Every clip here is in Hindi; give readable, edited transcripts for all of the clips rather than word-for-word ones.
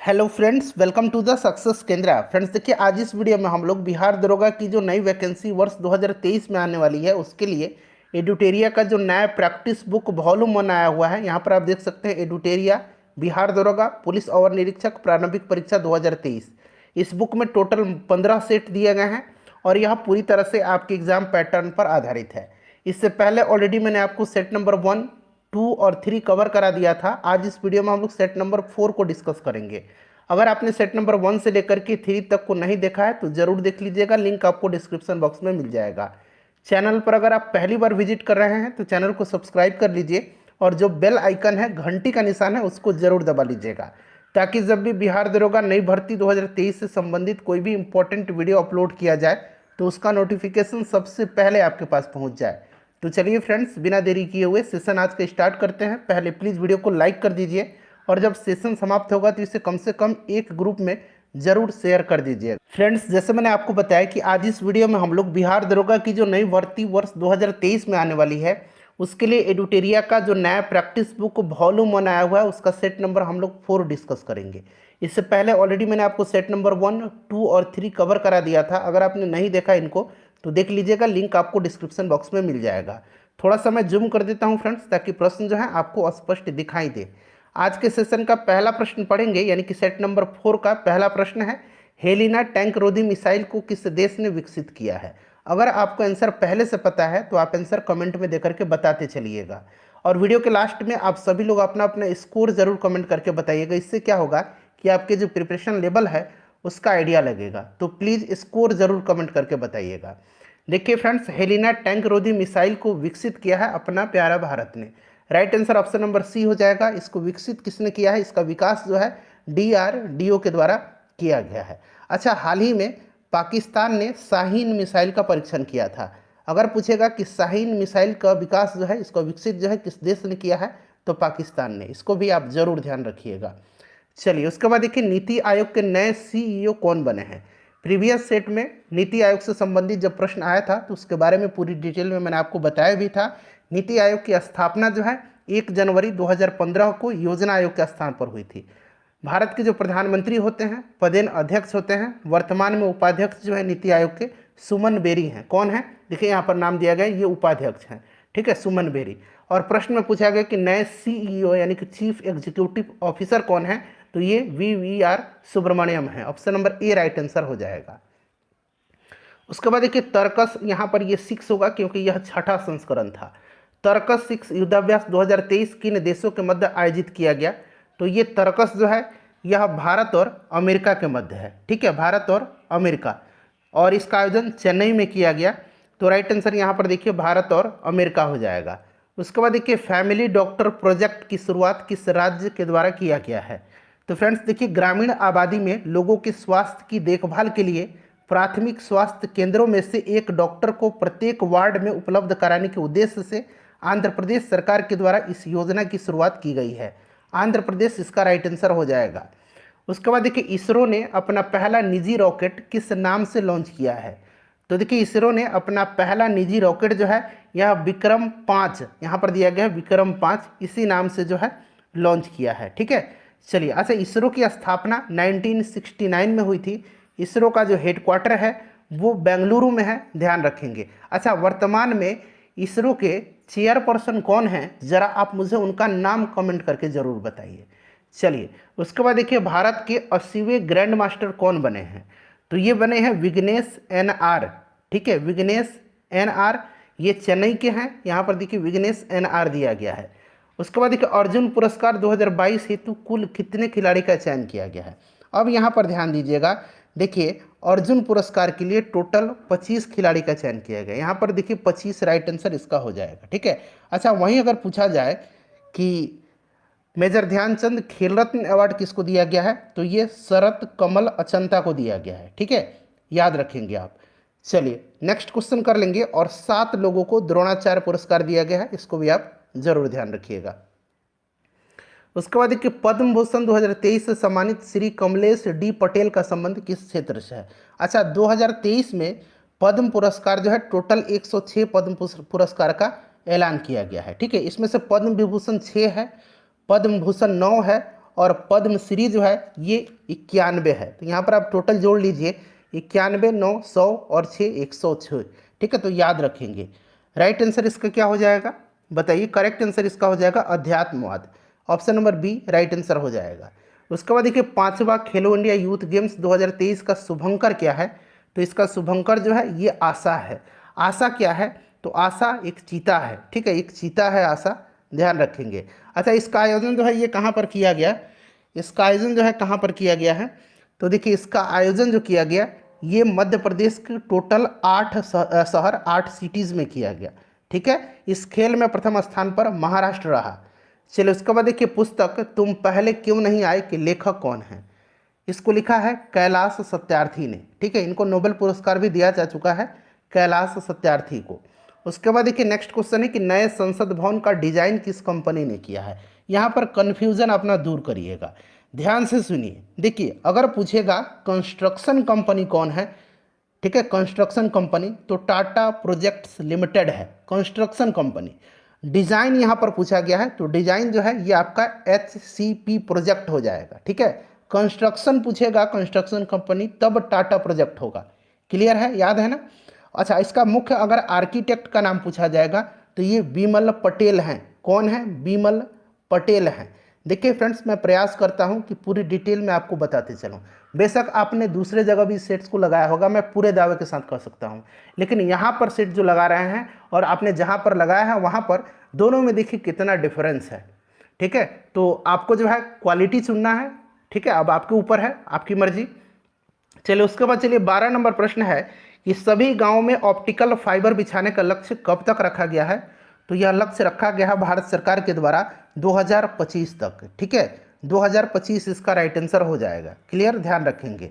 Hello friends, welcome to the success Kendra. Friends देखिए, आज इस वीडियो में हम लोग बिहार दरोगा की जो नई वैकेंसी वर्ष 2023 में आने वाली है उसके लिए एडुटेरिया का जो नया प्रैक्टिस बुक वॉल्यूम 1 आया हुआ है। यहाँ पर आप देख सकते हैं एडुटेरिया बिहार दरोगा पुलिस अवर निरीक्षक प्रारंभिक परीक्षा 2023। इस बुक में टोटल 15 सेट दिए गए हैं और यह पूरी तरह से आपके एग्जाम पैटर्न पर आधारित है। इससे पहले ऑलरेडी मैंने आपको सेट नंबर 1, 2 और 3 कवर करा दिया था। आज इस वीडियो में हम लोग सेट नंबर 4 को डिस्कस करेंगे। अगर आपने सेट नंबर 1 से लेकर के 3 तक को नहीं देखा है तो ज़रूर देख लीजिएगा, लिंक आपको डिस्क्रिप्शन बॉक्स में मिल जाएगा। चैनल पर अगर आप पहली बार विजिट कर रहे हैं तो चैनल को सब्सक्राइब कर लीजिए और जो बेल आइकन है, घंटी का निशान है, उसको ज़रूर दबा लीजिएगा ताकि जब भी बिहार दरोगा नई भर्ती 2023 से संबंधित कोई भी इंपॉर्टेंट वीडियो अपलोड किया जाए तो उसका नोटिफिकेशन सबसे पहले आपके पास पहुंच जाए। तो चलिए फ्रेंड्स, बिना देरी किए हुए सेशन आज का स्टार्ट करते हैं। पहले प्लीज़ वीडियो को लाइक कर दीजिए और जब सेशन समाप्त होगा तो इसे कम से कम एक ग्रुप में ज़रूर शेयर कर दीजिए। फ्रेंड्स, जैसे मैंने आपको बताया कि आज इस वीडियो में हम लोग बिहार दरोगा की जो नई भर्ती वर्ष 2023 में आने वाली है उसके लिए एडुटेरिया का जो नया प्रैक्टिस बुक वॉल्यूम 1 आया हुआ है उसका सेट नंबर हम लोग 4 डिस्कस करेंगे। इससे पहले ऑलरेडी मैंने आपको सेट नंबर 1, 2 और 3 कवर करा दिया था। अगर आपने नहीं देखा इनको तो देख लीजिएगा, लिंक आपको डिस्क्रिप्शन बॉक्स में मिल जाएगा। थोड़ा सा मैं जूम कर देता हूं फ्रेंड्स ताकि प्रश्न जो है आपको स्पष्ट दिखाई दे। आज के सेशन का पहला प्रश्न पढ़ेंगे, यानी कि सेट नंबर 4 का पहला प्रश्न है, हेलिना टैंक रोधी मिसाइल को किस देश ने विकसित किया है। अगर आपको आंसर पहले से पता है तो आप आंसर कमेंट में देकर के बताते चलिएगा और वीडियो के लास्ट में आप सभी लोग अपना अपना स्कोर जरूर कमेंट करके बताइएगा। इससे क्या होगा कि आपके जो प्रिपरेशन लेवल है उसका आइडिया लगेगा। तो प्लीज़ स्कोर जरूर कमेंट करके बताइएगा। देखिए फ्रेंड्स, हेलिना टैंक रोधी मिसाइल को विकसित किया है अपना प्यारा भारत ने। Right answer option number C हो जाएगा। इसको विकसित किसने किया है, इसका विकास जो है DRDO के द्वारा किया गया है। अच्छा, हाल ही में पाकिस्तान ने शाहीन मिसाइल का परीक्षण किया था। अगर पूछेगा कि शाहीन मिसाइल का विकास जो है, इसको विकसित जो है किस देश ने किया है, तो पाकिस्तान ने। इसको भी आप जरूर ध्यान रखिएगा। चलिए, उसके बाद देखिए नीति आयोग के नए CEO कौन बने हैं। प्रीवियस सेट में नीति आयोग से संबंधित जब प्रश्न आया था तो उसके बारे में पूरी डिटेल में मैंने आपको बताया भी था। नीति आयोग की स्थापना जो है 1 जनवरी 2015 को योजना आयोग के स्थान पर हुई थी। भारत के जो प्रधानमंत्री होते हैं, पदेन अध्यक्ष होते हैं। वर्तमान में उपाध्यक्ष जो है नीति आयोग के सुमन बेरी हैं। कौन है, देखिए यहाँ पर नाम दिया गया, ये उपाध्यक्ष हैं। ठीक है, सुमन बेरी। और प्रश्न में पूछा गया कि नए CEO यानी कि चीफ एग्जीक्यूटिव ऑफिसर कौन है, तो ये VVR सुब्रमण्यम है। Option number A right answer हो जाएगा। उसके बाद देखिए तर्कस, यहाँ पर ये 6 होगा क्योंकि यह छठा संस्करण था। तर्कस 6 युद्धाभ्यास 2023 किन देशों के मध्य आयोजित किया गया, तो ये तर्कस जो है यह भारत और अमेरिका के मध्य है। ठीक है, भारत और अमेरिका, और इसका आयोजन चेन्नई में किया गया। तो राइट आंसर यहाँ पर देखिए भारत और अमेरिका हो जाएगा। उसके बाद देखिए फैमिली डॉक्टर प्रोजेक्ट की शुरुआत किस राज्य के द्वारा किया गया है। तो फ्रेंड्स देखिए, ग्रामीण आबादी में लोगों के स्वास्थ्य की देखभाल के लिए प्राथमिक स्वास्थ्य केंद्रों में से एक डॉक्टर को प्रत्येक वार्ड में उपलब्ध कराने के उद्देश्य से आंध्र प्रदेश सरकार के द्वारा इस योजना की शुरुआत की गई है। आंध्र प्रदेश इसका राइट आंसर हो जाएगा। उसके बाद देखिए इसरो ने अपना पहला निजी रॉकेट किस नाम से लॉन्च किया है। तो देखिए इसरो ने अपना पहला निजी रॉकेट जो है यह विक्रम 5, यहाँ पर दिया गया है विक्रम 5, इसी नाम से जो है लॉन्च किया है। ठीक है, चलिए। अच्छा, इसरो की स्थापना 1969 में हुई थी। इसरो का जो हेडक्वार्टर है वो बेंगलुरु में है, ध्यान रखेंगे। अच्छा, वर्तमान में इसरो के चेयरपर्सन कौन हैं, ज़रा आप मुझे उनका नाम कमेंट करके ज़रूर बताइए। चलिए, उसके बाद देखिए भारत के 80वें ग्रैंड मास्टर कौन बने हैं, तो ये बने हैं विघ्नेश NR। ठीक है, विघ्नेश NR, ये चेन्नई के हैं। यहाँ पर देखिए विघ्नेश NR दिया गया है। उसके बाद देखिए अर्जुन पुरस्कार 2022 हेतु कुल कितने खिलाड़ी का चयन किया गया है। अब यहाँ पर ध्यान दीजिएगा, देखिए अर्जुन पुरस्कार के लिए टोटल 25 खिलाड़ी का चयन किया गया। यहाँ पर देखिए 25 राइट आंसर इसका हो जाएगा। ठीक है। अच्छा, वहीं अगर पूछा जाए कि मेजर ध्यानचंद खेल रत्न अवार्ड किसको दिया गया है, तो ये शरत कमल अचंता को दिया गया है। ठीक है, याद रखेंगे आप। चलिए नेक्स्ट क्वेश्चन कर लेंगे। और 7 लोगों को द्रोणाचार्य पुरस्कार दिया गया है, इसको भी आप जरूर ध्यान रखिएगा। उसके बाद देखिए पद्म भूषण 2023 से सम्मानित श्री कमलेश D पटेल का संबंध किस क्षेत्र से है। अच्छा, 2023 में पद्म पुरस्कार जो है टोटल 106 पद्म पुरस्कार का ऐलान किया गया है। ठीक है, इसमें से पद्म विभूषण 6 है, पद्म भूषण 9 है और पद्मश्री जो है ये 91 है। तो यहाँ पर आप टोटल जोड़ लीजिए, 91, 9, 100 और 6, 106। ठीक है, तो याद रखेंगे। राइट आंसर इसका क्या हो जाएगा बताइए? करेक्ट आंसर इसका हो जाएगा अध्यात्मवाद। Option number B right answer हो जाएगा। उसके बाद देखिए 5वां खेलो इंडिया यूथ गेम्स 2023 का शुभंकर क्या है? तो इसका शुभंकर जो है ये आशा है। आशा क्या है? तो आशा एक चीता है। ठीक है, एक चीता है आशा, ध्यान रखेंगे। अच्छा, इसका आयोजन जो है ये कहाँ पर किया गया? इसका आयोजन जो है कहाँ पर किया गया है? तो देखिए इसका आयोजन जो किया गया ये मध्य प्रदेश के टोटल 8 शहर 8 सिटीज़ में किया गया। ठीक है, इस खेल में प्रथम स्थान पर महाराष्ट्र रहा। चलिए उसके बाद देखिए पुस्तक तुम पहले क्यों नहीं आए के लेखक कौन है? इसको लिखा है कैलाश सत्यार्थी ने। ठीक है, इनको नोबेल पुरस्कार भी दिया जा चुका है कैलाश सत्यार्थी को। उसके बाद देखिए नेक्स्ट क्वेश्चन है कि नए संसद भवन का डिजाइन किस कंपनी ने किया है? यहाँ पर कन्फ्यूजन अपना दूर करिएगा, ध्यान से सुनिए। देखिए अगर पूछेगा कंस्ट्रक्शन कंपनी कौन है, ठीक है, कंस्ट्रक्शन कंपनी तो टाटा प्रोजेक्ट्स लिमिटेड है कंस्ट्रक्शन कंपनी। डिज़ाइन यहाँ पर पूछा गया है तो डिज़ाइन जो है ये आपका HCP प्रोजेक्ट हो जाएगा। ठीक है, कंस्ट्रक्शन पूछेगा कंस्ट्रक्शन कंपनी तब टाटा प्रोजेक्ट होगा। क्लियर है, याद है ना? अच्छा, इसका मुख्य अगर आर्किटेक्ट का नाम पूछा जाएगा तो ये बिमल पटेल हैं। कौन है? बिमल पटेल हैं। देखिए फ्रेंड्स, मैं प्रयास करता हूं कि पूरी डिटेल में आपको बताते चलूं। बेशक आपने दूसरे जगह भी सेट्स को लगाया होगा, मैं पूरे दावे के साथ कह सकता हूं, लेकिन यहाँ पर सेट जो लगा रहे हैं और आपने जहाँ पर लगाया है वहाँ पर दोनों में देखिए कितना डिफरेंस है। ठीक है, तो आपको जो है क्वालिटी चुनना है। ठीक है, अब आपके ऊपर है, आपकी मर्जी। चलिए उसके बाद चलिए 12 नंबर प्रश्न है कि सभी गाँव में ऑप्टिकल फाइबर बिछाने का लक्ष्य कब तक रखा गया है? तो यह लक्ष्य रखा गया है भारत सरकार के द्वारा 2025 तक। ठीक है, 2025 इसका राइट आंसर हो जाएगा। क्लियर, ध्यान रखेंगे।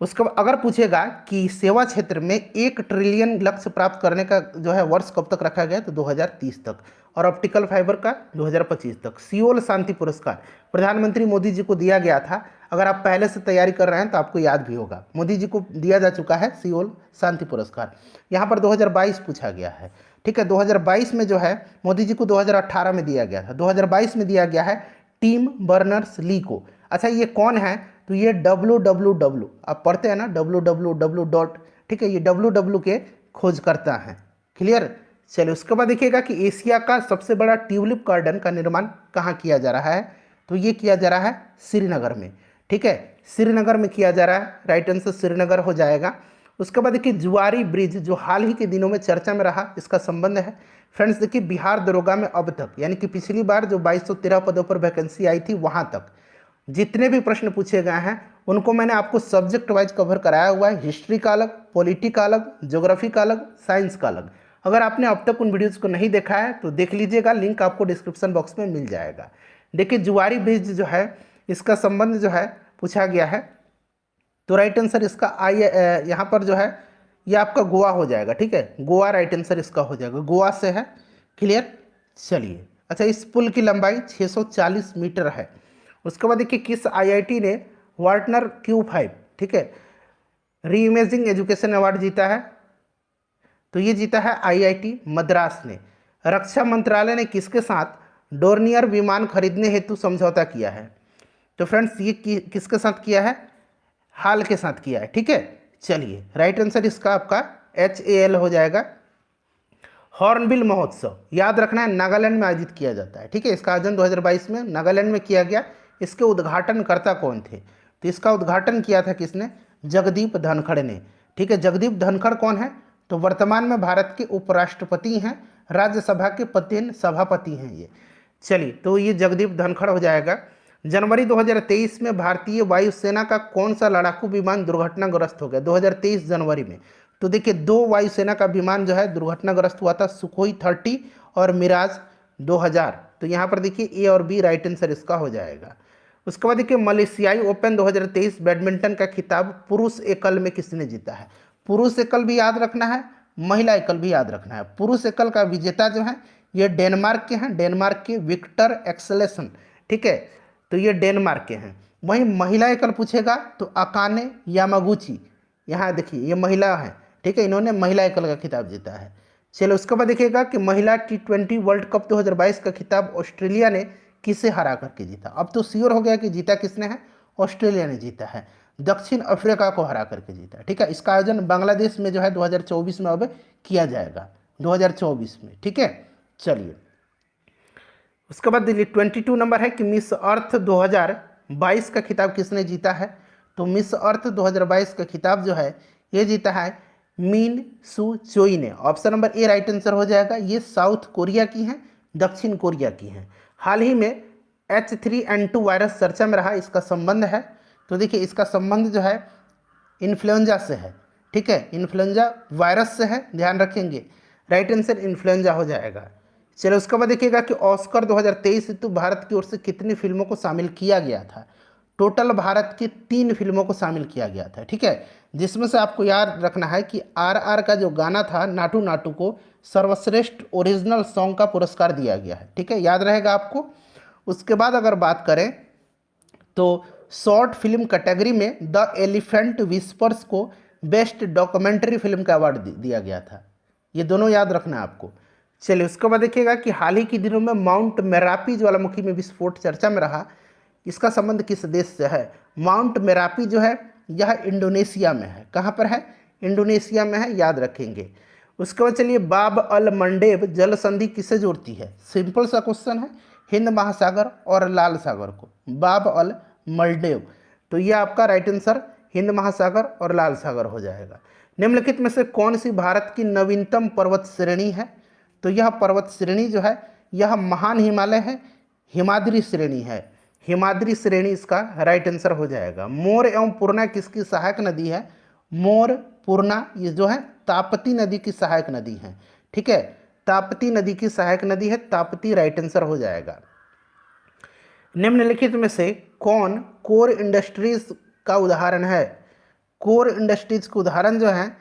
उसका अगर पूछेगा कि सेवा क्षेत्र में 1 ट्रिलियन लक्ष्य प्राप्त करने का जो है वर्ष कब तक रखा गया? तो 2030 तक, और ऑप्टिकल फाइबर का 2025 तक। सियोल शांति पुरस्कार प्रधानमंत्री मोदी जी को दिया गया था। अगर आप पहले से तैयारी कर रहे हैं तो आपको याद भी होगा, मोदी जी को दिया जा चुका है सियोल शांति पुरस्कार। यहाँ पर 2022 पूछा गया है। ठीक है, 2022 में जो है मोदी जी को 2018 में दिया गया था, 2022 में दिया गया है टिम बर्नर्स ली को। अच्छा, ये कौन है? तो ये www आप पढ़ते हैं ना, www डॉट, ठीक है, ये www के खोजकर्ता हैं। क्लियर। चलिए उसके बाद देखिएगा कि एशिया का सबसे बड़ा ट्यूलिप गार्डन का निर्माण कहाँ किया जा रहा है? तो ये किया जा रहा है श्रीनगर में। ठीक है, श्रीनगर में किया जा रहा है, राइट आंसर श्रीनगर हो जाएगा। उसके बाद देखिए जुआरी ब्रिज जो हाल ही के दिनों में चर्चा में रहा, इसका संबंध है फ्रेंड्स देखिए बिहार दरोगा में अब तक, यानी कि पिछली बार जो 2213 पदों पर वैकेंसी आई थी वहाँ तक जितने भी प्रश्न पूछे गए हैं उनको मैंने आपको सब्जेक्ट वाइज कवर कराया हुआ है। हिस्ट्री का अलग, पॉलिटी का अलग, ज्योग्राफी का अलग, साइंस का अलग। अगर आपने अब तक उन वीडियोज़ को नहीं देखा है तो देख लीजिएगा, लिंक आपको डिस्क्रिप्शन बॉक्स में मिल जाएगा। देखिए जुआरी ब्रिज जो है इसका संबंध जो है पूछा गया है, तो राइट आंसर इसका यहाँ पर जो है ये आपका गोवा हो जाएगा। ठीक है, गोवा राइट आंसर इसका हो जाएगा, गोवा से है। क्लियर। चलिए अच्छा, इस पुल की लंबाई 640 मीटर है। उसके बाद देखिए किस आईआईटी ने वार्टनर Q5, ठीक है, री इमेजिंग एजुकेशन अवार्ड जीता है? तो ये जीता है आईआईटी मद्रास ने। रक्षा मंत्रालय ने किसके साथ डोर्नियर विमान खरीदने हेतु समझौता किया है? तो फ्रेंड्स ये किसके साथ किया है? हाल के साथ किया है। ठीक है, चलिए राइट आंसर इसका आपका HAL हो जाएगा। हॉर्नबिल महोत्सव याद रखना है नागालैंड में आयोजित किया जाता है। ठीक है, इसका आयोजन 2022 में नागालैंड में किया गया। इसके उद्घाटनकर्ता कौन थे? तो इसका उद्घाटन किया था किसने? जगदीप धनखड़ ने। ठीक है, जगदीप धनखड़ कौन है? तो वर्तमान में भारत के उपराष्ट्रपति हैं, राज्यसभा के 3 सभापति हैं ये। चलिए तो ये जगदीप धनखड़ हो जाएगा। जनवरी 2023 में भारतीय वायुसेना का कौन सा लड़ाकू विमान दुर्घटनाग्रस्त हो गया? 2023 जनवरी में। तो देखिए 2 वायुसेना का विमान जो है दुर्घटनाग्रस्त हुआ था, सुखोई 30 और मिराज 2000। तो यहाँ पर देखिए ए और बी राइट आंसर इसका हो जाएगा। उसके बाद देखिए मलेशियाई ओपन 2023 बैडमिंटन का खिताब पुरुष एकल में किसने जीता है? पुरुष एकल भी याद रखना है, महिला एकल भी याद रखना है। पुरुष एकल का विजेता जो है ये डेनमार्क के हैं, डेनमार्क के विक्टर एक्सेलेसन। ठीक है, तो ये डेनमार्क के हैं। वहीं महिला एकल पूछेगा तो अकाने यामागुची, यहाँ देखिए ये महिला है। ठीक है, इन्होंने महिला एकल का खिताब जीता है। चलो उसके बाद देखिएगा कि महिला T20 वर्ल्ड कप 2022 का खिताब ऑस्ट्रेलिया ने किसे हरा करके जीता। अब तो श्योर हो गया कि जीता किसने है, ऑस्ट्रेलिया ने जीता है, दक्षिण अफ्रीका को हरा करके जीता। ठीक है, इसका आयोजन बांग्लादेश में जो है 2024 में अब किया जाएगा, 2024 में। ठीक है, चलिए उसके बाद देखिए 22 नंबर है कि मिस अर्थ 2022 का खिताब किसने जीता है। तो मिस अर्थ 2022 का खिताब जो है ये जीता है मीन सू चोई ने। Option number A right answer हो जाएगा। ये साउथ कोरिया की हैं, दक्षिण कोरिया की हैं। हाल ही में H3N2 वायरस चर्चा में रहा, इसका संबंध है। तो देखिए इसका संबंध जो है इन्फ्लुएंजा से है। ठीक है, इन्फ्लुएंजा वायरस से है, ध्यान रखेंगे। राइट आंसर इन्फ्लुएंजा हो जाएगा। चलो उसके बाद देखिएगा कि ऑस्कर 2023 हेतु भारत की ओर से कितनी फिल्मों को शामिल किया गया था। टोटल भारत की 3 फिल्मों को शामिल किया गया था। ठीक है, जिसमें से आपको याद रखना है कि RR का जो गाना था नाटू नाटू को सर्वश्रेष्ठ ओरिजिनल सॉन्ग का पुरस्कार दिया गया है। ठीक है, याद रहेगा आपको। उसके बाद अगर बात करें तो शॉर्ट फिल्म कैटेगरी में द एलिफेंट विस्पर्स को बेस्ट डॉक्यूमेंट्री फिल्म का अवार्ड दिया गया था। ये दोनों याद रखना है आपको। चलिए उसके बाद देखिएगा कि हाल ही के दिनों में माउंट मेरापी ज्वालामुखी में विस्फोट चर्चा में रहा, इसका संबंध किस देश से है। माउंट मेरापी जो है यह इंडोनेशिया में है। कहाँ पर है, इंडोनेशिया में है, याद रखेंगे। उसके बाद चलिए बाब अल मंडेब जल संधि किसे जोड़ती है। सिंपल सा क्वेश्चन है, हिंद महासागर और लाल सागर को, बाब अल मलडेव। तो ये आपका राइट आंसर हिंद महासागर और लाल सागर हो जाएगा। निम्नलिखित में से कौन सी भारत की नवीनतम पर्वत श्रेणी है। तो यह पर्वत श्रेणी जो है यह महान हिमालय है, हिमाद्री श्रेणी है। हिमाद्री श्रेणी इसका राइट आंसर हो जाएगा। मोर एवं पूर्णा किसकी सहायक नदी है। मोर पूर्णा ये जो है ताप्ती नदी की सहायक नदी है। ठीक है, ताप्ती नदी की सहायक नदी है, ताप्ती राइट आंसर हो जाएगा। निम्नलिखित में से कौन कोर इंडस्ट्रीज का उदाहरण है। कोर इंडस्ट्रीज का उदाहरण जो है,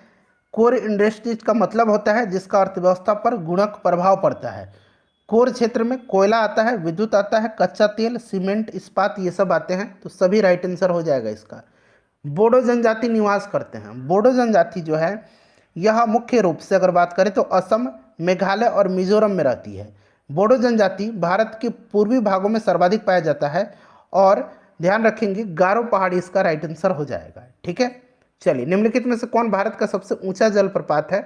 कोर इंडस्ट्रीज का मतलब होता है जिसका अर्थव्यवस्था पर गुणक प्रभाव पड़ता है। कोर क्षेत्र में कोयला आता है, विद्युत आता है, कच्चा तेल, सीमेंट, इस्पात, ये सब आते हैं। तो सभी राइट आंसर हो जाएगा इसका। बोडो जनजाति निवास करते हैं। बोडो जनजाति जो है यह मुख्य रूप से अगर बात करें तो असम, मेघालय और मिजोरम में रहती है। बोडो जनजाति भारत के पूर्वी भागों में सर्वाधिक पाया जाता है और ध्यान रखेंगे गारो पहाड़ी इसका राइट आंसर हो जाएगा। ठीक है, चलिए निम्नलिखित में से कौन भारत का सबसे ऊंचा जलप्रपात है।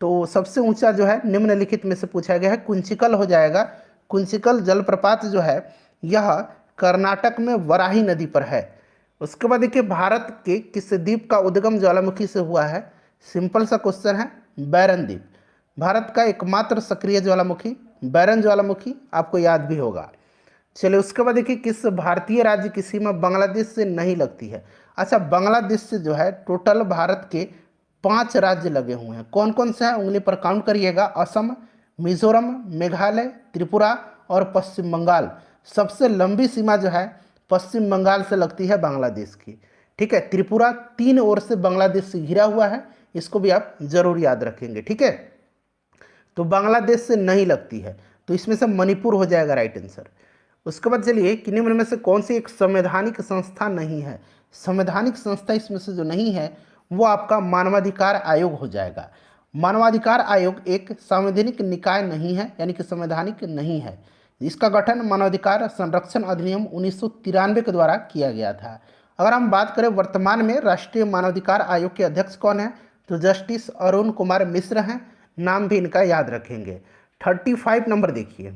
तो सबसे ऊंचा जो है निम्नलिखित में से पूछा गया है, कुंचिकल हो जाएगा। कुंचिकल जलप्रपात जो है यह कर्नाटक में वराही नदी पर है। उसके बाद देखिए भारत के किस द्वीप का उद्गम ज्वालामुखी से हुआ है। सिंपल सा क्वेश्चन है, बैरन द्वीप। भारत का एकमात्र सक्रिय ज्वालामुखी बैरन ज्वालामुखी, आपको याद भी होगा। चलिए उसके बाद देखिए किस भारतीय राज्य की सीमा बांग्लादेश से नहीं लगती है। अच्छा, बांग्लादेश से जो है टोटल भारत के 5 राज्य लगे हुए हैं। कौन कौन से हैं उंगली पर काउंट करिएगा। असम, मिजोरम, मेघालय, त्रिपुरा और पश्चिम बंगाल। सबसे लंबी सीमा जो है पश्चिम बंगाल से लगती है बांग्लादेश की। ठीक है, त्रिपुरा 3 ओर से बांग्लादेश से घिरा हुआ है, इसको भी आप जरूर याद रखेंगे। ठीक है, तो बांग्लादेश से नहीं लगती है, तो इसमें से मणिपुर हो जाएगा राइट आंसर। उसके बाद चलिए कि निम्न में से कौन सी एक संवैधानिक संस्था नहीं है। संवैधानिक संस्था इसमें से जो नहीं है वो आपका मानवाधिकार आयोग हो जाएगा। मानवाधिकार आयोग एक संवैधानिक निकाय नहीं है, यानी कि संवैधानिक नहीं है। इसका गठन मानवाधिकार संरक्षण अधिनियम 1993 के द्वारा किया गया था। अगर हम बात करें वर्तमान में राष्ट्रीय मानवाधिकार आयोग के अध्यक्ष कौन है, तो जस्टिस अरुण कुमार मिश्र हैं। नाम भी इनका याद रखेंगे। 35 नंबर देखिए,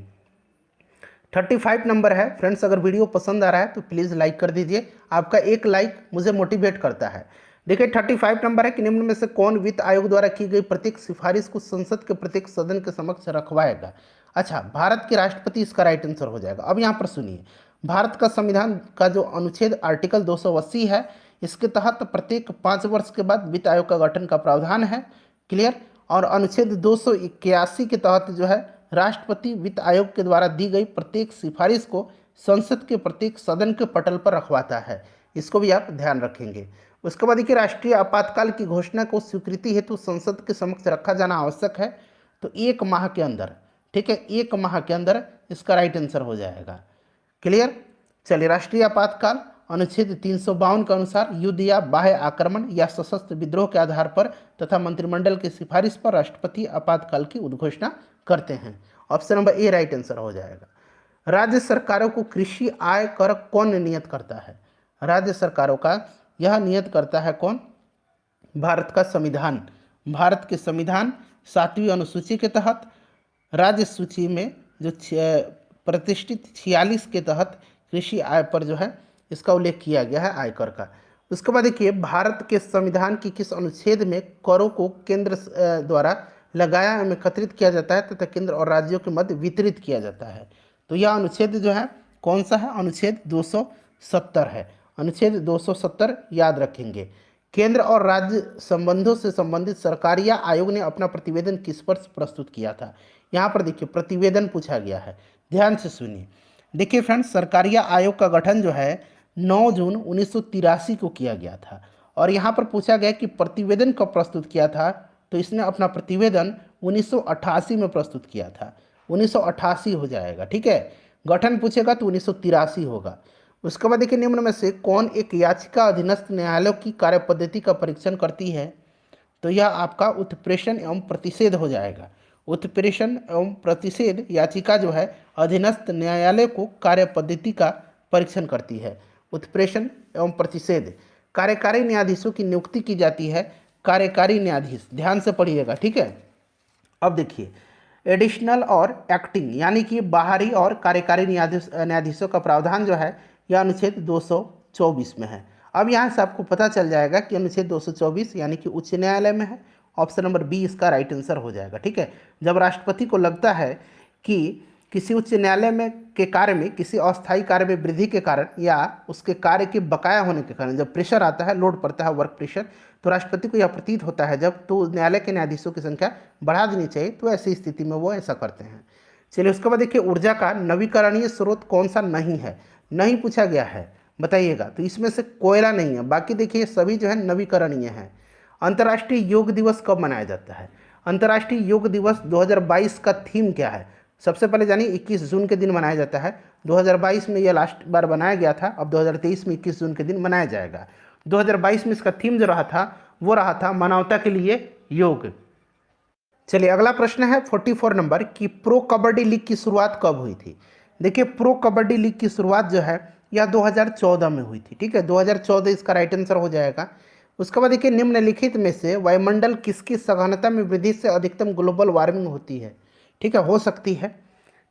35 नंबर है। फ्रेंड्स अगर वीडियो पसंद आ रहा है तो प्लीज़ लाइक कर दीजिए, आपका एक लाइक मुझे मोटिवेट करता है। देखिए 35 नंबर है कि निम्न में से कौन वित्त आयोग द्वारा की गई प्रत्येक सिफारिश को संसद के प्रत्येक सदन के समक्ष रखवाएगा। अच्छा, भारत के राष्ट्रपति इसका राइट आंसर हो जाएगा। अब यहाँ पर सुनिए, भारत का संविधान का जो अनुच्छेद आर्टिकल 280 है, इसके तहत प्रत्येक 5 वर्ष के बाद वित्त आयोग का गठन का प्रावधान है। क्लियर। और अनुच्छेद 281 के तहत जो है राष्ट्रपति वित्त आयोग के द्वारा दी गई प्रत्येक सिफारिश को संसद के प्रत्येक सदन के पटल पर रखवाता है, इसको भी आप ध्यान रखेंगे। उसके बाद देखिए राष्ट्रीय आपातकाल की घोषणा को स्वीकृति हेतु संसद के समक्ष रखा जाना आवश्यक है, तो 1 माह के अंदर। ठीक है, 1 माह के अंदर इसका राइट आंसर हो जाएगा। क्लियर। चलिए, राष्ट्रीय आपातकाल अनुच्छेद 352 के अनुसार युद्ध या बाह्य आक्रमण या सशस्त्र विद्रोह के आधार पर तथा मंत्रिमंडल की सिफारिश पर राष्ट्रपति आपातकाल की उद्घोषणा करते हैं। Option number A right answer हो जाएगा। राज्य सरकारों को कृषि आय कर कौन नियत करता है? राज्य सरकारों का यह नियत करता है कौन? भारत का संविधान। भारत के संविधान 7वीं अनुसूची के तहत राज्य सूची में जो प्रतिष्ठित 46 के तहत कृषि आय पर जो है इसका उल्लेख किया गया है आयकर का। उसके बाद देखिए, भारत के संविधान की किस अनुच्छेद में करों को केंद्र द्वारा लगाया एवं एकत्रित किया जाता है तथा केंद्र और राज्यों के मध्य वितरित किया जाता है? तो यह अनुच्छेद जो है कौन सा है? अनुच्छेद 270 है। अनुच्छेद 270 याद रखेंगे। केंद्र और राज्य संबंधों से संबंधित सरकार या आयोग ने अपना प्रतिवेदन किस पर प्रस्तुत किया था? यहाँ पर देखिए प्रतिवेदन पूछा गया है, ध्यान से सुनिए। देखिए फ्रेंड्स, सरकारिया आयोग का गठन जो है 9 जून 1983 को किया गया था और यहाँ पर पूछा गया कि प्रतिवेदन कब प्रस्तुत किया था, तो इसने अपना प्रतिवेदन 1988 में प्रस्तुत किया था। 1988 हो जाएगा, ठीक है। गठन पूछेगा तो 1983 होगा। उसके बाद देखिए, निम्न में से कौन एक याचिका अधीनस्थ न्यायालयों की कार्यपद्धति का परीक्षण करती है? तो यह आपका उत्प्रेषण एवं प्रतिषेध हो जाएगा। उत्प्रेषण एवं प्रतिषेध याचिका जो है अधीनस्थ न्यायालय को कार्य पद्धति का परीक्षण करती है। उत्प्रेषण एवं प्रतिषेध। कार्यकारी न्यायाधीशों की नियुक्ति की जाती है, कार्यकारी न्यायाधीश, ध्यान से पढ़िएगा, ठीक है। अब देखिए, एडिशनल और एक्टिंग यानी कि बाहरी और कार्यकारी न्यायाधीशों का प्रावधान जो है यह अनुच्छेद 224 में है। अब यहाँ से आपको पता चल जाएगा कि अनुच्छेद 224 यानी कि उच्च न्यायालय में है। ऑप्शन नंबर बी इसका राइट आंसर हो जाएगा, ठीक है। जब राष्ट्रपति को लगता है कि किसी उच्च न्यायालय में के कार्य में किसी अस्थायी कार्य में वृद्धि के कारण या उसके कार्य के बकाया होने के कारण जब प्रेशर आता है, लोड पड़ता है, वर्क प्रेशर, तो राष्ट्रपति को यह प्रतीत होता है जब तो न्यायालय के न्यायाधीशों की संख्या बढ़ा देनी चाहिए, तो ऐसी स्थिति में वो ऐसा करते हैं। चलिए, उसके बाद देखिए, ऊर्जा का नवीकरणीय स्रोत कौन सा नहीं है? नहीं पूछा गया है, बताइएगा। तो इसमें से कोयला नहीं है, बाकी देखिए सभी जो है नवीकरणीय है। अंतर्राष्ट्रीय योग दिवस कब मनाया जाता है? अंतर्राष्ट्रीय योग दिवस 2022 का थीम क्या है? सबसे पहले जानिए 21 जून के दिन मनाया जाता है। 2022 में यह लास्ट बार बनाया गया था, अब 2023 में 21 जून के दिन मनाया जाएगा। 2022 में इसका थीम जो रहा था वो रहा था मानवता के लिए योग। चलिए, अगला प्रश्न है 44 नंबर कि प्रो कबड्डी लीग की शुरुआत कब हुई थी? देखिए, प्रो कबड्डी लीग की शुरुआत जो है यह 2014 में हुई थी, ठीक है। 2014 इसका राइट आंसर हो जाएगा। उसके बाद देखिए, निम्नलिखित में से वायुमंडल किसकी सघनता में वृद्धि से अधिकतम ग्लोबल वार्मिंग होती है? ठीक है, हो सकती है।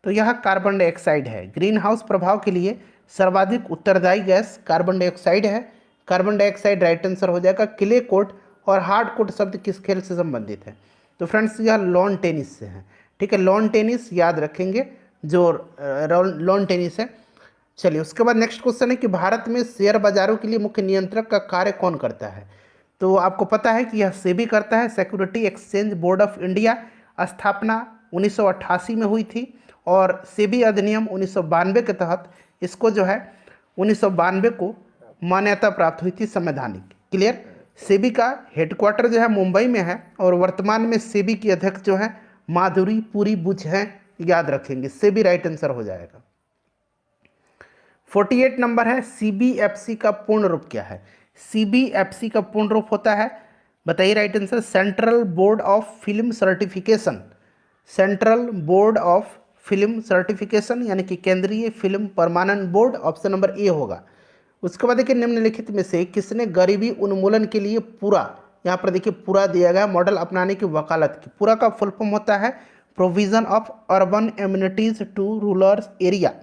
तो यह कार्बन डाइऑक्साइड है। ग्रीन हाउस प्रभाव के लिए सर्वाधिक उत्तरदायी गैस कार्बन डाइऑक्साइड है। कार्बन डाइऑक्साइड राइट आंसर हो जाएगा। क्ले कोर्ट और हार्ड कोर्ट शब्द किस खेल से संबंधित है? तो फ्रेंड्स यह लॉन टेनिस से है, ठीक है। लॉन टेनिस याद रखेंगे, जो लॉन टेनिस है। चलिए, उसके बाद नेक्स्ट क्वेश्चन है कि भारत में शेयर बाजारों के लिए मुख्य नियंत्रक का कार्य कौन करता है? तो आपको पता है कि यह सेबी करता है, security exchange board of India. स्थापना 1988 में हुई थी और सेबी अधिनियम 1992 के तहत इसको जो है 1992 को मान्यता प्राप्त हुई थी संवैधानिक। क्लियर? सेबी का हेडक्वार्टर जो है मुंबई में है और वर्तमान में सेबी की अध्यक्ष जो है माधुरी पुरी बुच हैं, याद रखेंगे। सेबी राइट आंसर हो जाएगा। 48 नंबर है, सीबीएफसी का पूर्ण रूप क्या है? सीबीएफसी का पूर्ण रूप होता है, बताइए right answer, central board of film certification. Central board of film certification यानी कि केंद्रीय फिल्म प्रमाणन बोर्ड, ऑप्शन नंबर ए होगा। उसके बाद देखिए, निम्नलिखित में से किसने गरीबी उन्मूलन के लिए पूरा, यहाँ पर देखिए पूरा दिया गया, मॉडल अपनाने की वकालत की? पूरा का फुल फॉर्म होता है provision of urban amenities to rural area,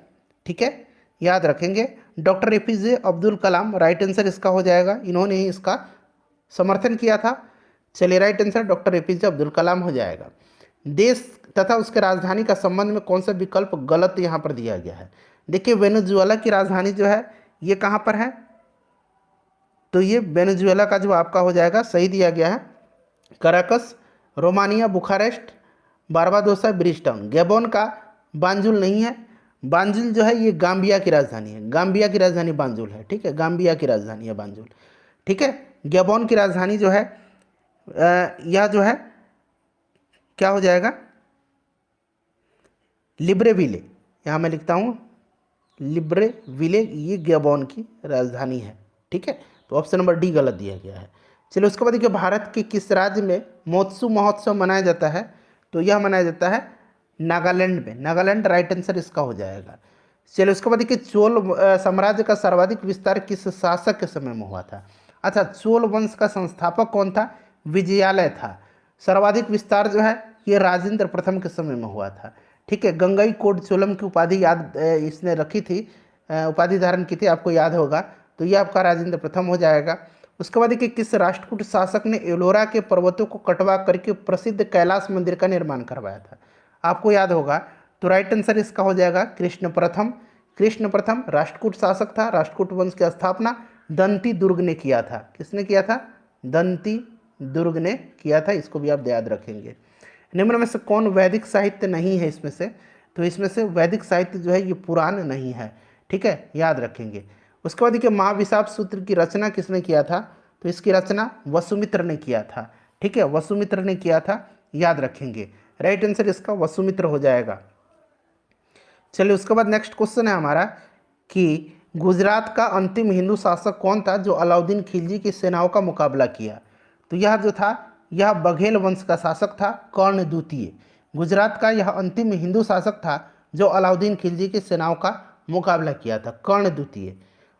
ठीक है, याद रखेंगे। Doctor APJ Abdul Kalam right answer इसका हो जाएगा, इन्होंने ही इसका समर्थन किया था। चलिए, right answer doctor APJ Abdul Kalam हो जाएगा। देश तथा उसके राजधानी का संबंध में कौन सा विकल्प गलत यहाँ पर दिया गया है? देखिए, वेनेजुएला की राजधानी जो है ये कहाँ पर है? तो ये वेनेजुएला का जो आपका हो जाएगा सही दिया गया है Caracas, Romania Bucharest, Barbados Bridgetown. Gabon का बांजुल नहीं है, बांजुल जो है ये गाम्बिया की राजधानी है, गाम्बिया की राजधानी बांजुल है, ठीक है, गाम्बिया की राजधानी है बांजुल, ठीक है। गैबोन की राजधानी जो है यह जो है क्या हो जाएगा? लिब्रेविले, यहाँ मैं लिखता हूँ लिब्रेविले, ये गैबोन की राजधानी है, ठीक है। तो ऑप्शन नंबर डी गलत दिया गया है। चलिए, उसके बाद देखिए, भारत के किस राज्य में मोत्सु महोत्सव मनाया जाता है? तो यह मनाया जाता है नागालैंड में। नागालैंड राइट आंसर इसका हो जाएगा। चलिए उसके बाद देखिए चोल साम्राज्य का सर्वाधिक विस्तार किस शासक के समय में हुआ था। अच्छा, चोल वंश का संस्थापक कौन था? विजयालय था। सर्वाधिक विस्तार जो है ये राजेंद्र प्रथम के समय में हुआ था। ठीक है, गंगई कोड चोलम की उपाधि याद इसने रखी थी, उपाधि धारण की थी, आपको याद होगा। तो ये आपका राजेंद्र प्रथम हो जाएगा। उसके बाद देखिए किस राष्ट्रकूट शासक ने एलोरा के पर्वतों को कटवा करके प्रसिद्ध कैलाश मंदिर का निर्माण करवाया था? आपको याद होगा। तो राइट आंसर इसका हो जाएगा कृष्ण प्रथम। कृष्ण प्रथम राष्ट्रकूट शासक था। राष्ट्रकूट वंश की स्थापना दंती दुर्ग ने किया था। किसने किया था? दंती दुर्ग ने किया था। इसको भी आप याद रखेंगे। निम्न में से कौन वैदिक साहित्य नहीं है इसमें से? तो इसमें से वैदिक साहित्य जो है ये पुराण नहीं है। ठीक है, याद रखेंगे। उसके बाद देखिए महाविशाप सूत्र की रचना किसने किया था? तो इसकी रचना वसुमित्र ने किया था। ठीक है, वसुमित्र ने किया था, याद रखेंगे। राइट आंसर इसका वसुमित्र हो जाएगा। चलिए उसके बाद नेक्स्ट क्वेश्चन है हमारा कि गुजरात का अंतिम हिंदू शासक कौन था जो अलाउद्दीन खिलजी की सेनाओं का मुकाबला किया? तो यह जो था यह बघेल वंश का शासक था, कर्ण द्वितीय। गुजरात का यह अंतिम हिंदू शासक था जो अलाउद्दीन खिलजी की सेनाओं का मुकाबला किया था, कर्ण द्वितीय।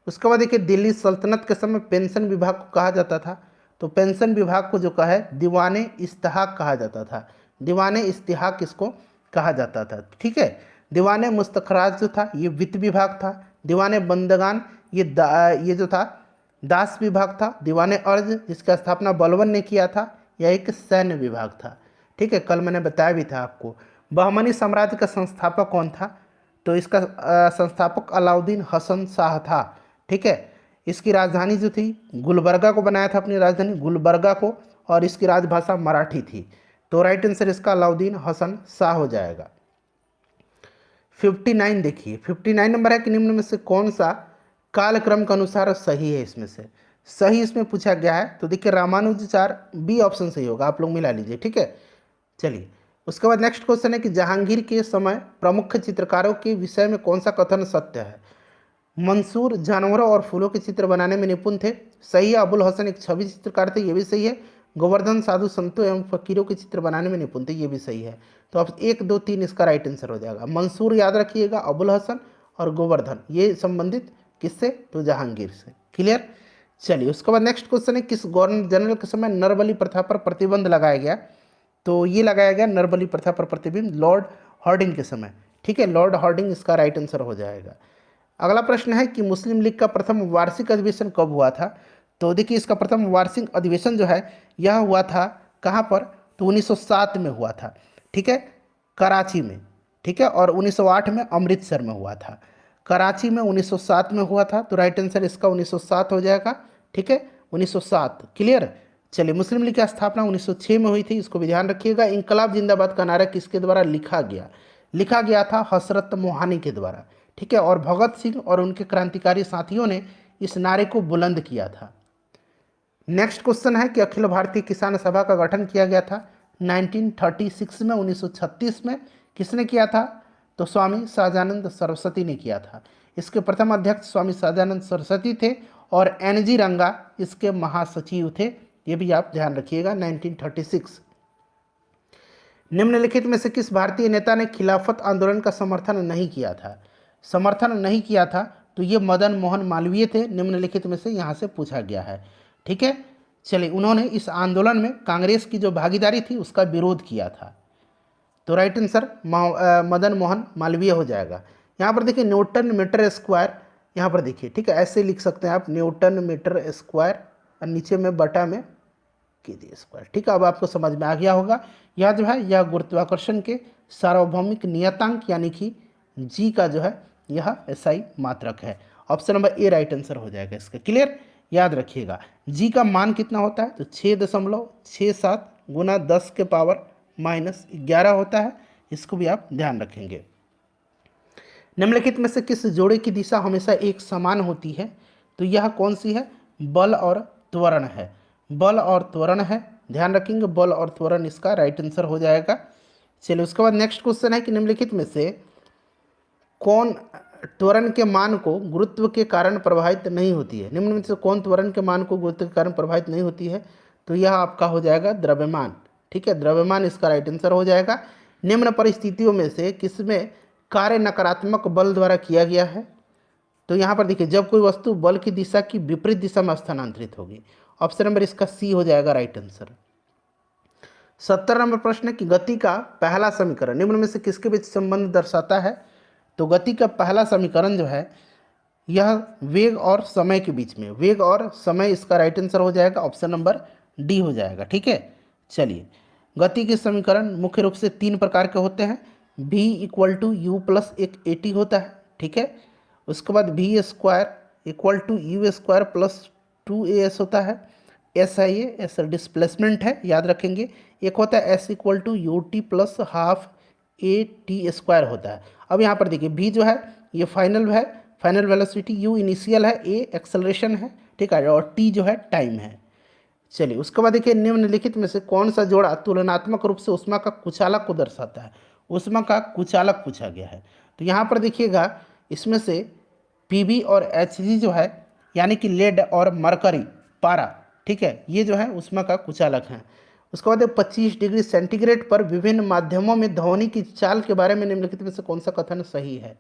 उसके बाद देखिए दिल्ली सल्तनत के समय पेंशन विभाग को कहा जाता था। तो पेंशन विभाग को जो कहा है दीवाने इस्तेहाक कहा जाता था। दीवाने इस्तेहाक इसको कहा जाता था। ठीक है, दीवाने मुस्तखराज जो था ये वित्त विभाग था। दीवाने बंदगान ये जो था दास विभाग था। दीवाने अर्ज जिसका स्थापना बलवन ने किया था, यह एक सैन्य विभाग था। ठीक है, कल मैंने बताया भी था आपको। बहमनी साम्राज्य का संस्थापक कौन था? तो इसका संस्थापक अलाउद्दीन हसन शाह था। ठीक है, इसकी राजधानी जो थी गुलबर्गा को बनाया था, अपनी राजधानी गुलबर्गा को, और इसकी राजभाषा मराठी थी। तो राइट आंसर इसका अलाउद्दीन हसन शाह हो जाएगा। 59 देखिए, 59 नंबर है कि निम्न में से कौन सा कालक्रम के अनुसार सही है? इसमें से सही इसमें पूछा गया है। तो देखिए रामानुजाचार बी ऑप्शन सही होगा, आप लोग मिला लीजिए। ठीक है, चलिए उसके बाद नेक्स्ट क्वेश्चन है कि जहांगीर के समय प्रमुख चित्रकारों के विषय में कौन सा कथन सत्य है? मंसूर जानवरों और फूलों के चित्र बनाने में निपुण थे, सही है। अबुल हसन एक छवि चित्रकार थे, ये भी सही है। गोवर्धन साधु संतों एवं फकीरों के चित्र बनाने में निपुण थे, ये भी सही है। तो अब 1, 2, 3 इसका राइट आंसर हो जाएगा। मंसूर याद रखिएगा, अबुल हसन और गोवर्धन ये संबंधित किससे? तो जहांगीर से। क्लियर। चलिए उसके बाद नेक्स्ट क्वेश्चन है किस गवर्नर जनरल के समय नरबली प्रथा पर प्रतिबंध लगाया गया? तो ये लगाया गया नरबली प्रथा पर प्रतिबंध लॉर्ड हार्डिंग के समय। ठीक है, लॉर्ड हार्डिंग इसका राइट आंसर हो जाएगा। अगला प्रश्न है कि मुस्लिम लीग का प्रथम वार्षिक अधिवेशन कब हुआ था? तो देखिए इसका प्रथम वार्षिक अधिवेशन जो है यह हुआ था कहाँ पर? तो 1907 में हुआ था। ठीक है, कराची में। ठीक है, और 1908 में अमृतसर में हुआ था। कराची में 1907 में हुआ था, तो राइट आंसर इसका 1907 हो जाएगा। ठीक है, 1907। क्लियर। चलिए मुस्लिम लीग की स्थापना 1906 में हुई थी, इसको भी ध्यान रखिएगा। इंकलाब जिंदाबाद का नारा किसके द्वारा लिखा गया? लिखा गया था हसरत मोहानी के द्वारा। ठीक है, और भगत सिंह और उनके क्रांतिकारी साथियों ने इस नारे को बुलंद किया था। नेक्स्ट क्वेश्चन है कि अखिल भारतीय किसान सभा का गठन किया गया था 1936 में, 1936 में। किसने किया था? तो स्वामी सहजानंद सरस्वती ने किया था। इसके प्रथम अध्यक्ष स्वामी सहजानंद सरस्वती थे और एनजी रंगा इसके महासचिव थे। ये भी आप ध्यान रखिएगा, 1936। निम्नलिखित में से किस भारतीय नेता ने खिलाफत आंदोलन का समर्थन नहीं किया था? समर्थन नहीं किया था तो ये मदन मोहन मालवीय थे। निम्नलिखित में से यहाँ से पूछा गया है। ठीक है, चलिए उन्होंने इस आंदोलन में कांग्रेस की जो भागीदारी थी उसका विरोध किया था। तो राइट आंसर मदन मोहन मालवीय हो जाएगा। यहाँ पर देखिए न्यूटन मीटर स्क्वायर, यहाँ पर देखिए। ठीक है, ऐसे लिख सकते हैं आप, न्यूटन मीटर स्क्वायर और नीचे में बटा में के स्क्वायर। ठीक है, अब आपको समझ में आ गया होगा। यह जो है यह गुरुत्वाकर्षण के सार्वभौमिक नियतांक यानी कि जी का जो है यह एसआई मात्रक है। Option number A right answer हो जाएगा इसका। क्लियर, याद रखिएगा जी का मान कितना होता है? तो 6.67 गुना 10 के पावर -11 होता है। इसको भी आप ध्यान रखेंगे। निम्नलिखित में से किस जोड़े की दिशा हमेशा एक समान होती है? तो यह कौन सी है? बल और त्वरण है। बल और त्वरण है, ध्यान रखेंगे। बल और त्वरण इसका राइट आंसर हो जाएगा। चलिए उसके बाद नेक्स्ट क्वेश्चन है कि निम्नलिखित में से कौन त्वरण के मान को गुरुत्व के कारण प्रभावित नहीं होती है? निम्न में से कौन त्वरण के मान को गुरुत्व के कारण प्रभावित नहीं होती है? तो यह आपका हो जाएगा द्रव्यमान। ठीक है, द्रव्यमान इसका राइट आंसर हो जाएगा। निम्न परिस्थितियों में से किसमें कार्य नकारात्मक बल द्वारा किया गया है। तो यहाँ पर देखिए, जब कोई वस्तु बल की दिशा की विपरीत दिशा में स्थानांतरित होगी। ऑप्शन नंबर इसका सी हो जाएगा राइट आंसर। 70 नंबर प्रश्न है कि गति का पहला समीकरण निम्न में से किसके बीच संबंध दर्शाता है। तो गति का पहला समीकरण जो है यह वेग और समय के बीच में, वेग और समय इसका राइट आंसर हो जाएगा, ऑप्शन नंबर डी हो जाएगा। ठीक है, चलिए गति के समीकरण मुख्य रूप से 3 प्रकार के होते हैं। v equal to u plus एक ए टी होता है। ठीक है, उसके बाद v square equal to u square plus 2as होता है। एस है, ये एस डिस्प्लेसमेंट है, याद रखेंगे। एक होता है s equal to u t plus half a t square होता है। अब यहाँ पर देखिए v जो है ये फाइनल है, फाइनल वेलोसिटी, यू इनिशियल है, ए एक्सेलरेशन है, ठीक है, और टी जो है टाइम है। चलिए उसके बाद देखिए निम्नलिखित में से कौन सा जोड़ा तुलनात्मक रूप से ऊष्मा का कुचालक को दर्शाता है। ऊष्मा का कुचालक पूछा गया है। तो यहाँ पर देखिएगा इसमें से पीबी और एचजी जो है यानी कि लेड और मरकरी पारा, ठीक है, ये जो है ऊष्मा का कुचालक है। उसके बाद 25 डिग्री सेंटीग्रेड पर विभिन्न माध्यमों में ध्वनि की चाल के बारे में निम्नलिखित में से कौन सा कथन सही है।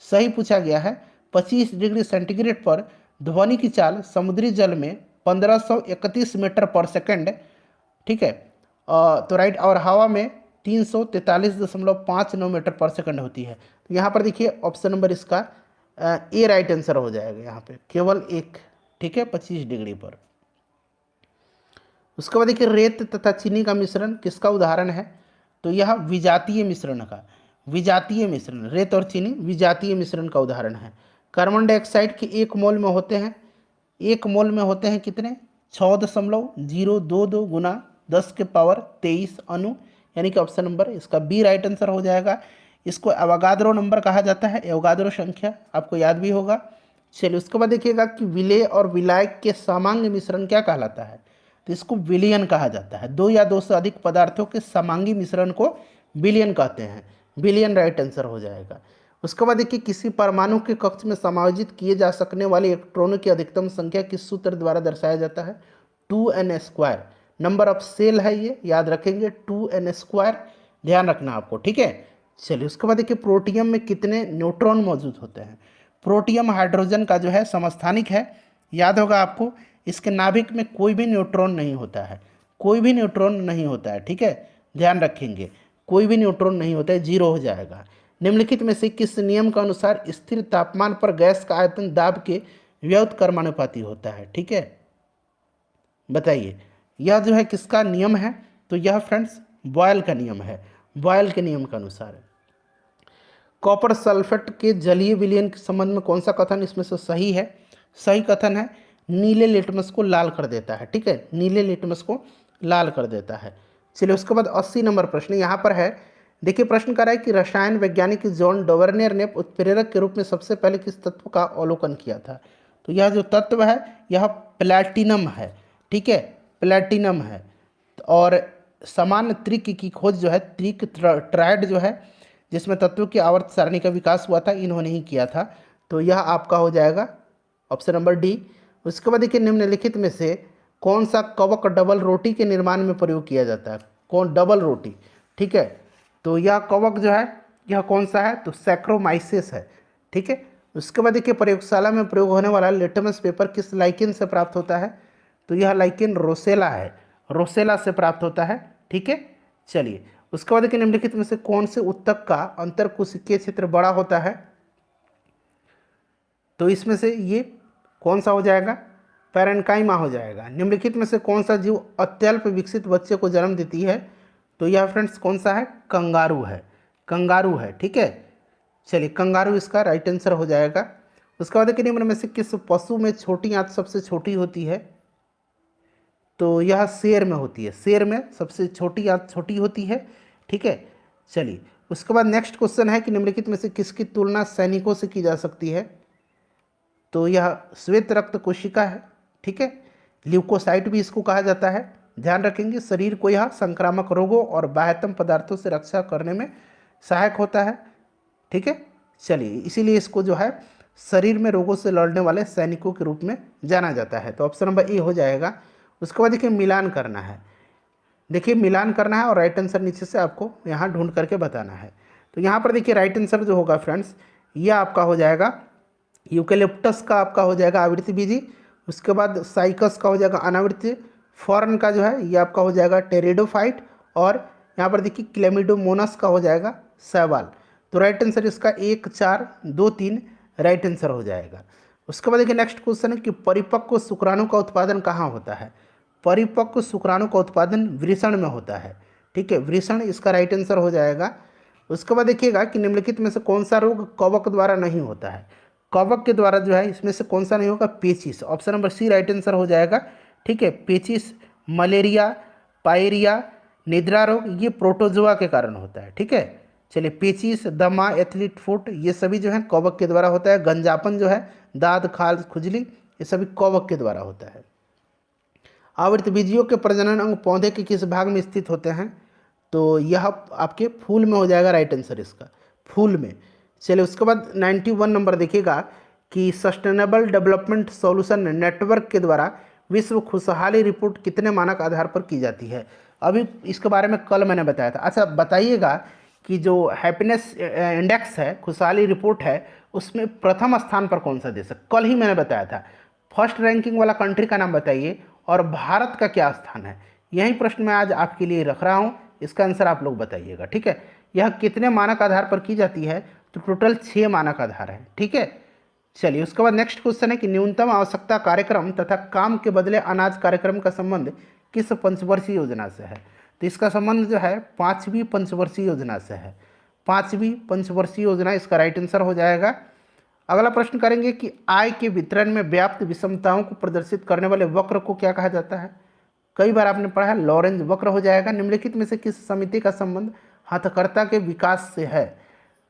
सही पूछा गया है। 25 डिग्री सेंटीग्रेड पर ध्वनि की चाल समुद्री जल में 1531 मीटर पर सेकंड, ठीक है, तो राइट, और हवा में 343.59 मीटर पर सेकंड होती है। तो यहाँ पर देखिए ऑप्शन नंबर इसका ए राइट आंसर हो जाएगा यहाँ पे, केवल एक, ठीक है, 25 डिग्री पर। उसके बाद देखिए रेत तथा चीनी का मिश्रण किसका उदाहरण है। तो यह विजातीय मिश्रण का, विजातीय मिश्रण, रेत और चीनी विजातीय मिश्रण का उदाहरण है। कार्बन डाइऑक्साइड के 1 मोल में होते हैं, 1 मोल में होते हैं कितने, 6.022 गुना 10 के पावर 23 अणु, यानी कि ऑप्शन नंबर इसका बी राइट आंसर हो जाएगा। इसको एवोगाद्रो नंबर कहा जाता है, एवोगाद्रो संख्या आपको याद भी होगा। चलिए उसके बाद देखिएगा कि विलेय और विलायक के समांगी मिश्रण क्या कहलाता है। तो इसको विलियन कहा जाता है। 2 या 2 से अधिक पदार्थों के समांगी मिश्रण को विलियन कहते हैं, विलियन राइट आंसर हो जाएगा। उसके बाद देखिए किसी परमाणु के कक्ष में समायोजित किए जा सकने वाले इलेक्ट्रॉनों की अधिकतम संख्या किस सूत्र द्वारा दर्शाया जाता है। 2n², नंबर ऑफ सेल है ये, याद रखेंगे 2n², ध्यान रखना आपको, ठीक है। चलिए उसके बाद देखिए प्रोटियम में कितने न्यूट्रॉन मौजूद होते हैं। प्रोटियम हाइड्रोजन का जो है समस्थानिक है, याद होगा आपको। इसके नाभिक में कोई भी न्यूट्रॉन नहीं होता है, कोई भी न्यूट्रॉन नहीं होता है, ठीक है, ध्यान रखेंगे, कोई भी न्यूट्रॉन नहीं होता है, 0 हो जाएगा। निम्नलिखित में से किस नियम के अनुसार स्थिर तापमान पर गैस का आयतन दाब के व्युत्क्रमानुपाती होता है, ठीक है, बताइए। यह जो है किसका नियम है। तो यह फ्रेंड्स बॉयल का नियम है, बॉयल के नियम के अनुसार। कॉपर सल्फेट के जलीय विलयन के संबंध में कौन सा कथन इसमें से सही है। सही कथन है नीले लिटमस को लाल कर देता है, ठीक है, नीले लिटमस को लाल कर देता है। चलिए उसके बाद 80 नंबर प्रश्न यहाँ पर है। देखिए प्रश्न कर रहा है कि रसायन वैज्ञानिक जॉन डोवर्नियर ने उत्प्रेरक के रूप में सबसे पहले किस तत्व का अवलोकन किया था। तो यह जो तत्व है यह प्लैटिनम है, ठीक है, प्लैटिनम है। और समान त्रिक की खोज जो है, त्रिक ट्रायड जो है, जिसमें तत्वों की आवर्त सारणी का विकास हुआ था, इन्होंने ही किया था। तो यह आपका हो जाएगा ऑप्शन नंबर डी। उसके बाद देखिए निम्नलिखित में से कौन सा कवक डबल रोटी के निर्माण में प्रयोग किया जाता है। कौन डबल रोटी, ठीक है, तो यह कवक जो है यह कौन सा है, तो सैक्रोमाइसिस है, ठीक है। उसके बाद देखिए प्रयोगशाला में प्रयोग होने वाला लिटमस पेपर किस लाइकेन से प्राप्त होता है। तो यह लाइकेन रोसेला है, रोसेला से प्राप्त होता है, ठीक है। चलिए उसके बाद देखिए निम्नलिखित में से कौन से उत्तक का अंतरकोशिकीय क्षेत्र बड़ा होता है। तो इसमें से ये कौन सा हो जाएगा, पैरेन्काइमा हो जाएगा। निम्नलिखित में से कौन सा जीव अत्यल्प विकसित बच्चे को जन्म देती है। तो यह फ्रेंड्स कौन सा है, कंगारू है, कंगारू है, ठीक है। चलिए कंगारू इसका राइट आंसर हो जाएगा। उसके बाद देखिए निम्न में से किस पशु में छोटी आंत सबसे छोटी होती है। तो यह शेर में होती है, शेर में सबसे छोटी आंत छोटी होती है, ठीक है। चलिए उसके बाद नेक्स्ट क्वेश्चन है कि निम्नलिखित में से किसकी तुलना सैनिकों से की जा सकती है। तो यह श्वेत रक्त कोशिका है, ठीक है, ल्यूकोसाइट भी इसको कहा जाता है। ध्यान रखेंगे शरीर को यह संक्रामक रोगों और बाह्यतम पदार्थों से रक्षा करने में सहायक होता है, ठीक है। चलिए इसीलिए इसको जो है शरीर में रोगों से लड़ने वाले सैनिकों के रूप में जाना जाता है। तो ऑप्शन नंबर ए हो जाएगा। उसके बाद देखिए मिलान करना है, देखिए मिलान करना है और राइट आंसर नीचे से आपको यहाँ ढूंढ करके बताना है। तो यहाँ पर देखिए राइट आंसर जो होगा फ्रेंड्स, ये आपका हो जाएगा यूकेलिप्टस का आपका हो जाएगा आवृत्ति बीजी, उसके बाद साइकस का हो जाएगा अनावृत्ति, फॉरन का जो है ये आपका हो जाएगा टेरिडोफाइट, और यहाँ पर देखिए क्लेमिडोमोनस का हो जाएगा शैवाल। तो राइट आंसर इसका 1 4 2 3 राइट आंसर हो जाएगा। उसके बाद देखिए नेक्स्ट क्वेश्चन है कि परिपक्व शुक्राणु का उत्पादन कहाँ होता है। परिपक्व शुक्राणु का उत्पादन वृषण में होता है। ठीक है, वृषण इसका राइट आंसर हो जाएगा। उसके बाद देखिएगा कि निम्नलिखित में से कौन सा रोग कवक द्वारा नहीं होता है। कवक के द्वारा जो है इसमें से कौन सा नहीं होगा, पेचिस। Option number C right answer हो जाएगा। ठीक है, पेचिस, मलेरिया, पायरिया, निद्रा रोग ये प्रोटोजोआ के कारण होता है। ठीक है, चलिए पेचिस, दमा, एथलीट फुट ये सभी जो है कवक के द्वारा होता है। गंजापन जो है, दाद, खाल, खुजली ये सभी कवक के द्वारा होता है। आवृतबीजियों के प्रजनन अंग पौधे के किस भाग में स्थित होते हैं। तो यह आपके फूल में हो जाएगा राइट आंसर इसका, फूल में। चलिए उसके बाद 91 नंबर देखिएगा कि सस्टेनेबल डेवलपमेंट सॉल्यूशन नेटवर्क के द्वारा विश्व खुशहाली रिपोर्ट कितने मानक आधार पर की जाती है। अभी इसके बारे में कल मैंने बताया था। अच्छा बताइएगा कि जो हैप्पीनेस इंडेक्स है, खुशहाली रिपोर्ट है, उसमें प्रथम स्थान पर कौन सा देश है। कल ही मैंने बताया था। फर्स्ट रैंकिंग वाला कंट्री का नाम बताइए और भारत का क्या स्थान है। यही प्रश्न मैं आज आपके लिए रख रहा हूँ, इसका आंसर आप लोग बताइएगा। ठीक है, यह कितने मानक आधार पर की जाती है। तो टोटल 6 मानक आधार है। ठीक है, चलिए उसके बाद नेक्स्ट क्वेश्चन है कि न्यूनतम आवश्यकता कार्यक्रम तथा काम के बदले अनाज कार्यक्रम का संबंध किस पंचवर्षीय योजना से है। तो इसका संबंध जो है 5वीं पंचवर्षीय योजना से है। 5वीं पंचवर्षीय योजना इसका राइट आंसर हो जाएगा। अगला प्रश्न करेंगे कि आय के वितरण में व्याप्त विषमताओं को प्रदर्शित करने वाले वक्र को क्या कहा जाता है। कई बार आपने पढ़ा है, लॉरेंज वक्र हो जाएगा। निम्नलिखित में से किस समिति का संबंध हथकरघा के विकास से है।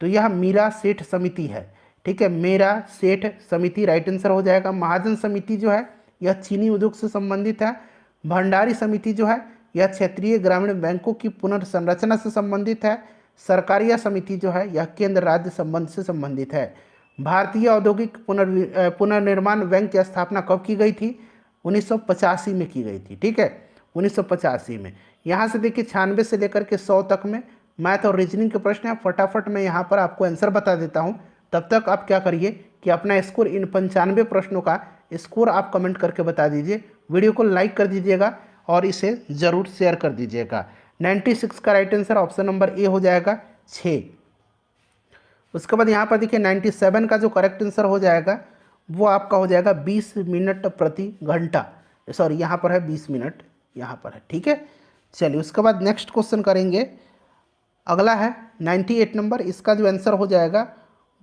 तो यह मीरा सेठ समिति है। ठीक है, मेरा सेठ समिति राइट आंसर हो जाएगा। महाजन समिति जो है यह चीनी उद्योग से संबंधित है। भंडारी समिति जो है यह क्षेत्रीय ग्रामीण बैंकों की पुनर्संरचना से संबंधित है। सरकारिया समिति जो है यह केंद्र राज्य संबंध से संबंधित है। भारतीय औद्योगिक पुनर्निर्माण बैंक की स्थापना कब की गई थी। 1985 में की गई थी। ठीक है, 1985 में। यहाँ से देखिए 96 से लेकर के 100 तक में मैथ और रीजनिंग के प्रश्न हैं। फटाफट मैं यहाँ पर आपको आंसर बता देता हूँ। तब तक आप क्या करिए कि अपना स्कोर, इन 95 प्रश्नों का स्कोर आप कमेंट करके बता दीजिए। वीडियो को लाइक कर दीजिएगा और इसे ज़रूर शेयर कर दीजिएगा। 96 का right answer option number A हो जाएगा 6। उसके बाद यहाँ पर देखिए 97 का जो करेक्ट आंसर हो जाएगा वो आपका हो जाएगा 20 मिनट प्रति घंटा। सॉरी, यहाँ पर है 20 मिनट, यहाँ पर है। ठीक है, चलिए उसके बाद नेक्स्ट क्वेश्चन करेंगे। अगला है 98 नंबर। इसका जो आंसर हो जाएगा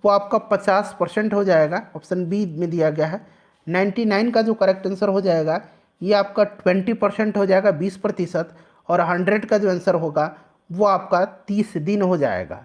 वो आपका 50% हो जाएगा। ऑप्शन बी में दिया गया है। 99 का जो करेक्ट आंसर हो जाएगा ये आपका 20% हो जाएगा, 20%। और 100 का जो आंसर होगा वो आपका 30 दिन हो जाएगा।